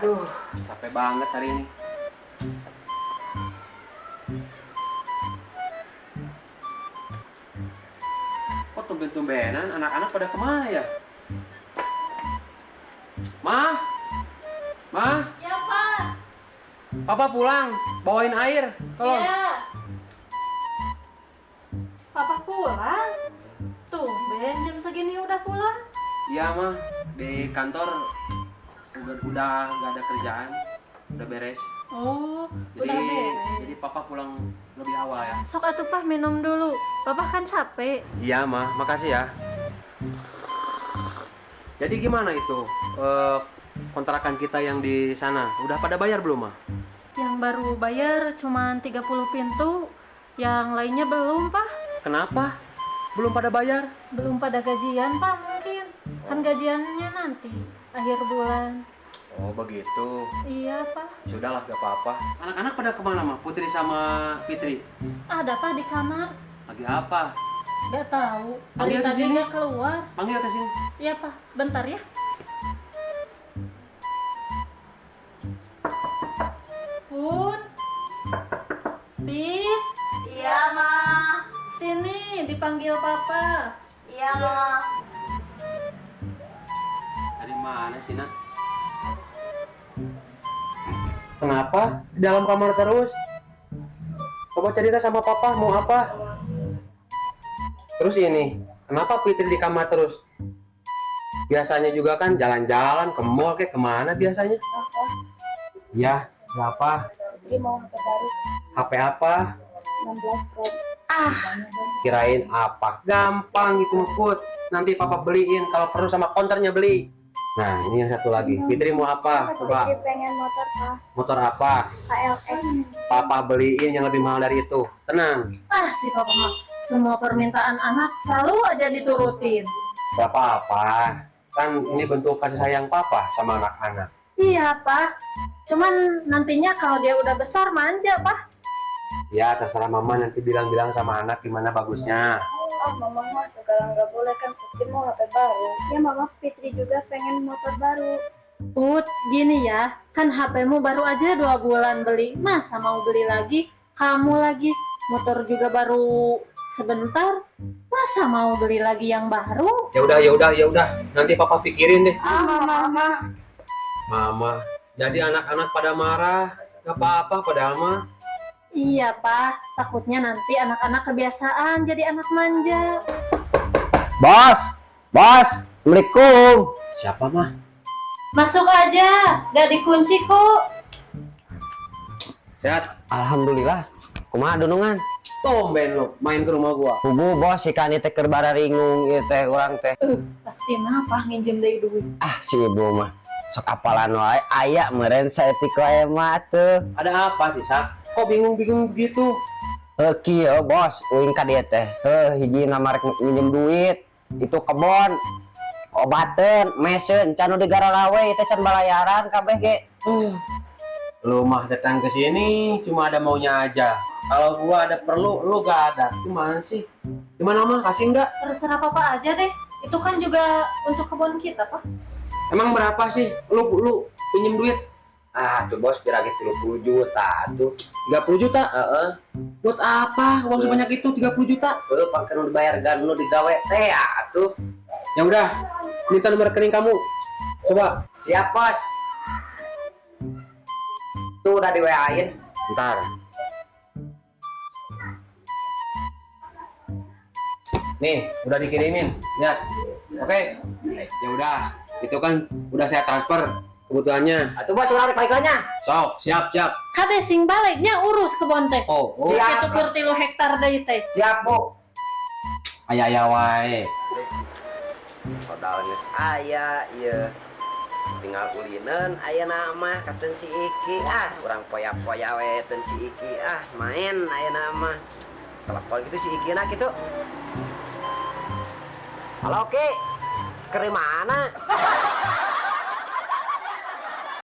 Aduh, capek banget hari ini. Kok tumben-tumbenan anak-anak pada kemana ya? Ma? Ma? Ya, Pak. Papa pulang, bawain air, tolong. Iya. Papa pulang? Tumben jam segini udah pulang? Iya, Ma. Di kantor udah nggak ada kerjaan, udah beres. Oh, Jadi, udah beres. jadi Papa pulang lebih awal ya. Sok atuh Pak minum dulu. Papa kan capek. Iya, Ma. Makasih ya. Jadi gimana itu kontrakan kita yang di sana? Udah pada bayar belum, Ma? Yang baru bayar cuma 30 pintu, yang lainnya belum, Pak. Kenapa? Belum pada bayar? Belum pada gajian, Pak, mungkin. Kan gajiannya nanti akhir bulan. Oh, begitu. Iya, Pak. Sudahlah, gak apa-apa. Anak-anak pada kemana, Ma? Putri sama Fitri? Ada, Pak, di kamar. Lagi apa? Gak tahu. Dari Panggil ke tadi sini. gak keluar. Panggil ke sini. Iya, Pak. Bentar ya. Put. Pit. Iya, Ma. Sini, dipanggil Papa. Iya, Ma. Dari mana sih, Nak? Kenapa? Di dalam kamar terus? Coba cerita sama Papa, mau apa? Terus ini, kenapa Fitri di kamar terus? Biasanya juga kan jalan-jalan ke mall kayak kemana biasanya? Apa? Ya, berapa? Putri mau HP baru HP apa? 16 Pro. Kirain apa? Gampang gitu Put. Nanti Papa beliin, kalau perlu sama konternya beli. Nah, ini yang satu lagi. Fitri mau apa? Coba. Putri pengen motor, Pak. Motor apa? KLX. Papa beliin yang lebih mahal dari itu. Tenang. Ah, si Papa mah. Semua permintaan anak selalu aja diturutin. Gak apa-apa. Kan ini bentuk kasih sayang Papa sama anak-anak. Iya, Pak. Cuman nantinya kalau dia udah besar manja, Pak. Ya, terserah Mama nanti bilang-bilang sama anak gimana bagusnya. Oh, Mama mah segala nggak boleh kan Putri mau HP baru. Ya, Mama Fitri juga pengen motor baru. Put, gini ya. Kan HP-mu baru aja 2 bulan beli. Masa mau beli lagi? Kamu lagi. Motor juga baru sebentar. Masa mau beli lagi yang baru? Ya udah. Nanti Papa pikirin deh. Mama. Mama, jadi anak-anak pada marah. Gak apa-apa padahal mah. Iya, Pak. Takutnya nanti anak-anak kebiasaan jadi anak manja. Bos, Assalamualaikum. Siapa mah? Masuk aja. Gak dikunci kok. Sehat? Alhamdulillah. Kumaha dunungan? Tumben lo main ke rumah gua. Hubu bos ikan teh keur bararingung ieu teh urang teh. Pasti napa nginjem dari duit. Ah si ibu mah sok apalan wae aya meureun saeutik wae mah teu. Ada apa sih, Sak? Kok bingung-bingung begitu? Kieu bos, uing ka dieu teh. Hiji nama rek minjem duit. Itu kebon. Obateun, mesen, can nu digarala we teh can balayaran kabeh ge. Lu mah datang ke sini cuma ada maunya aja. Kalau gua ada perlu, lu gak ada. Gimana sih? Gimana mah? Kasih nggak? Terserah Papa aja deh. Itu kan juga untuk kebun kita, Pak. Emang berapa sih? Lu pinjem duit? Ah tuh bos kira gitu 30 juta tuh. 30 juta? Heeh. Buat apa? Uang sebanyak itu 30 juta? Pake nu dibayar gan nu digawe teh atuh. Ya udah, minta nomor rekening kamu. Coba. Siap bos. Tuh udah di WA-in. Ntar. Nih, udah dikirimin. Lihat. Oke. Ya udah. Itu kan udah saya transfer kebutuhannya. Atuh bos urang rek balikannya. Sok, siap. Kade sing baliknya urus kebun teh. Oh, Siap. Itu keur 3 hektar deui teh. Siap bu. aya wae. Modal geus aya ieu. Tinggal ulinen ayeuna mah katen si Iki urang poya-poya we teu si Iki main ayeuna mah. Telepon gitu si Iki na kitu. Halo Ki. Keur di mana?